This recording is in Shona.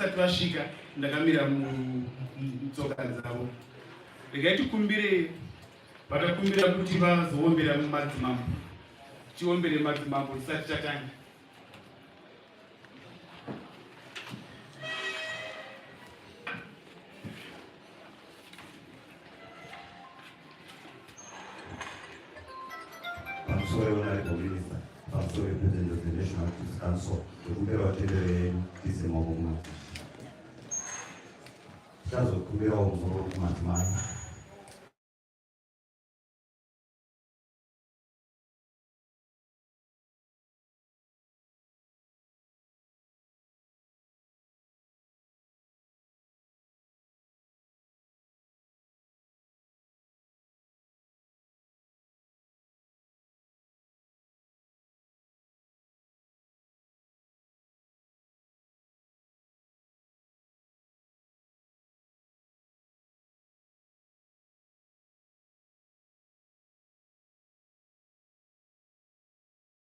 vasati vasvika ndakamira mutsoka dzavo. Regai tikumbire vatakumbira kuti vazoombera mumadzimambo, tiombere madzimambo tisati tatanga. Pamusoro Honorable Minister, Pamusoro President of the National Youth Council, tikumbira vatendere tise mavomwa. Tichazokumbirawo muzoro kumadzimai.